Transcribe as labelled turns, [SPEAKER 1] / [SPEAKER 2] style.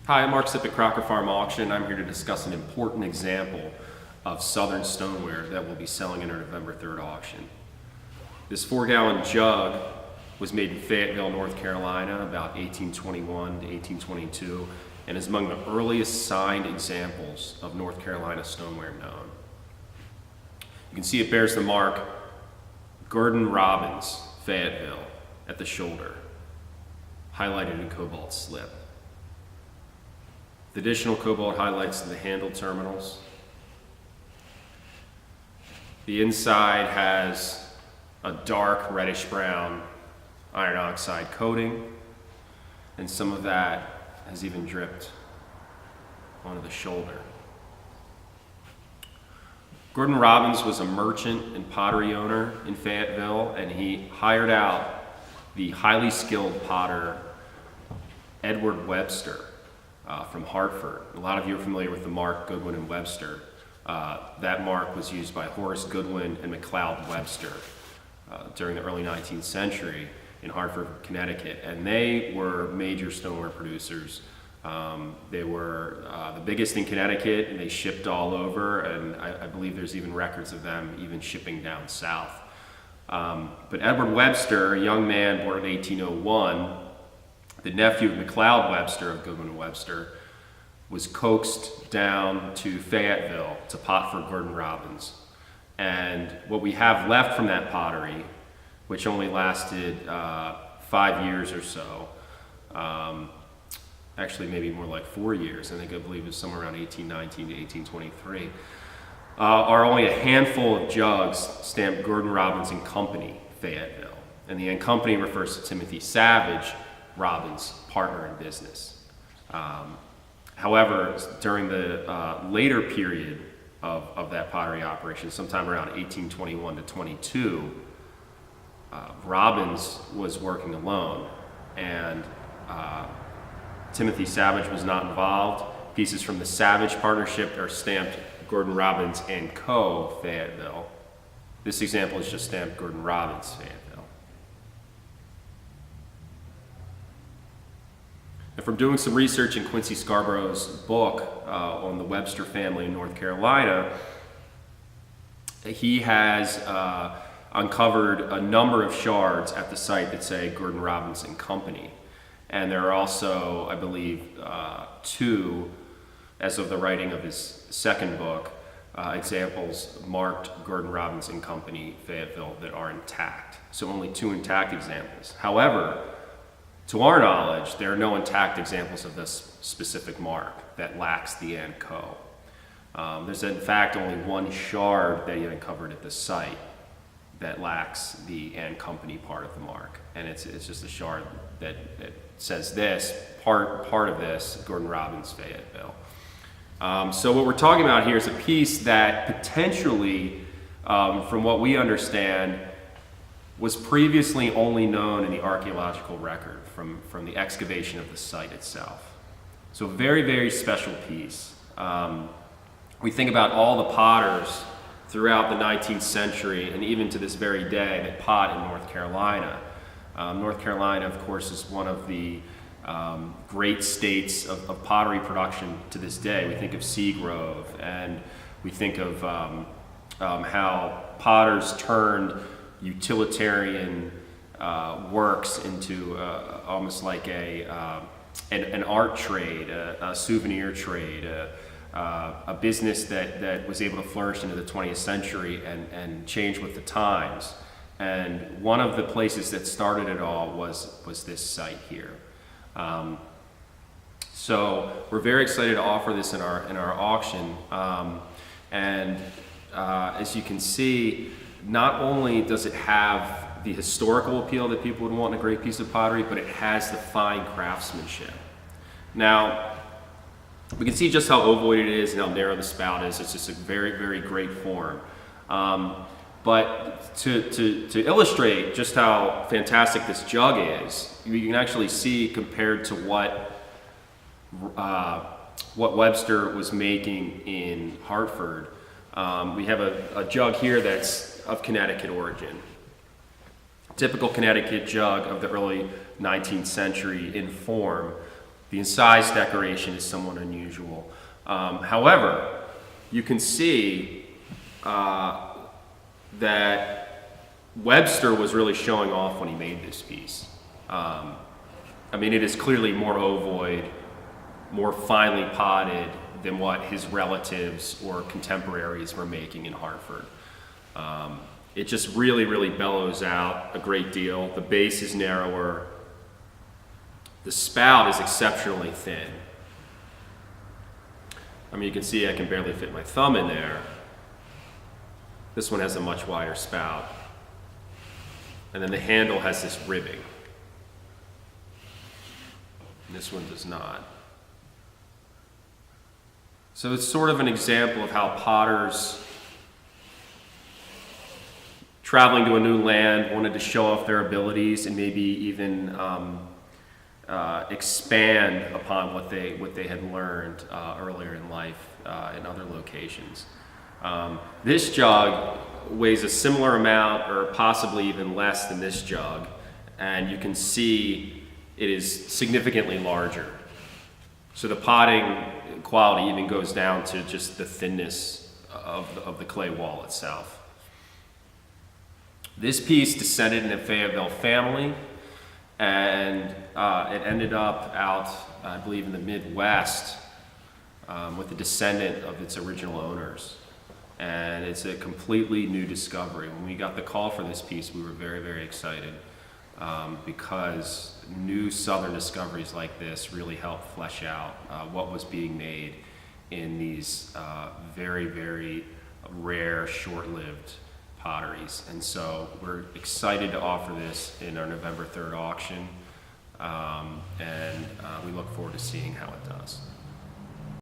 [SPEAKER 1] Hi, I'm Mark Sipp at Crocker Farm Auction. I'm here to discuss an important example of Southern stoneware that we'll be selling in our November 3rd auction. This 4-gallon jug was made in Fayetteville, North Carolina, about 1821 to 1822, and is among the earliest signed examples of North Carolina stoneware known. You can see it bears the mark Gurdon Robbins, Fayetteville, at the shoulder, highlighted in cobalt slip. The additional cobalt highlights in the handle terminals. The inside has a dark reddish brown iron oxide coating, and some of that has even dripped onto the shoulder. Gordon Robbins was a merchant and pottery owner in Fayetteville, and he hired out the highly skilled potter Edward Webster from Hartford. A lot of you are familiar with the mark Goodwin and Webster. That mark was used by Horace Goodwin and McLeod Webster during the early 19th century in Hartford, Connecticut, and they were major stoneware producers. They were the biggest in Connecticut, and they shipped all over, and I believe there's even records of them even shipping down south. But Edward Webster, a young man born in 1801, the nephew of McLeod Webster of Goodwin and Webster, was coaxed down to Fayetteville to pot for Gordon Robbins. And what we have left from that pottery, which only lasted 5 years or so, actually maybe more like 4 years, I believe it was somewhere around 1819 to 1823, are only a handful of jugs stamped Gordon Robbins and Company, Fayetteville. And the and Company refers to Timothy Savage, Robbins' partner in business. However, during the later period of that pottery operation, sometime around 1821 to 22, Robbins was working alone, and Timothy Savage was not involved. Pieces from the Savage partnership are stamped Gordon Robbins and Co. Fayetteville. This example is just stamped Gordon Robbins Fayetteville. And from doing some research in Quincy Scarborough's book on the Webster family in North Carolina, he has uncovered a number of shards at the site that say Gordon Robbins and Company. And there are also, I believe, 2, as of the writing of his second book, examples marked Gordon Robbins and Company, Fayetteville, that are intact. So only 2 intact examples. However, to our knowledge, there are no intact examples of this specific mark that lacks the and Co. There's in fact only 1 shard that he uncovered at the site that lacks the and Company part of the mark, and it's just a shard that says this part of this Gordon Robbins Fayetteville. So what we're talking about here is a piece that potentially, from what we understand, was previously only known in the archaeological record from the excavation of the site itself. So a very, very special piece. We think about all the potters throughout the 19th century and even to this very day that pot in North Carolina. North Carolina, of course, is one of the great states of pottery production to this day. We think of Seagrove, and we think of how potters turned utilitarian works into almost like an art trade, a souvenir trade, a business that was able to flourish into the 20th century and change with the times. And one of the places that started it all was this site here. So we're very excited to offer this in our auction. As you can see, not only does it have the historical appeal that people would want in a great piece of pottery, but it has the fine craftsmanship. Now, we can see just how ovoid it is and how narrow the spout is. It's just a very, very great form. But to illustrate just how fantastic this jug is, you can actually see compared to what Webster was making in Hartford. We have a jug here that's of Connecticut origin. Typical Connecticut jug of the early 19th century in form, The incised decoration is somewhat unusual. However, you can see that Webster was really showing off when he made this piece. I mean, it is clearly more ovoid, more finely potted than what his relatives or contemporaries were making in Hartford. It just really, really bellows out a great deal. The base is narrower. The spout is exceptionally thin. I mean, you can see I can barely fit my thumb in there. This one has a much wider spout. And then the handle has this ribbing. And this one does not. So it's sort of an example of how potters traveling to a new land wanted to show off their abilities and maybe even expand upon what they had learned earlier in life in other locations. This jug weighs a similar amount or possibly even less than this jug, and you can see it is significantly larger. So the potting quality even goes down to just the thinness of the clay wall itself. This piece descended in a Fayetteville family, and it ended up out, I believe, in the Midwest with the descendant of its original owners. And it's a completely new discovery. When we got the call for this piece, we were very, very excited because new southern discoveries like this really help flesh out what was being made in these very, very rare, short-lived potteries. And so we're excited to offer this in our November 3rd auction, and we look forward to seeing how it does.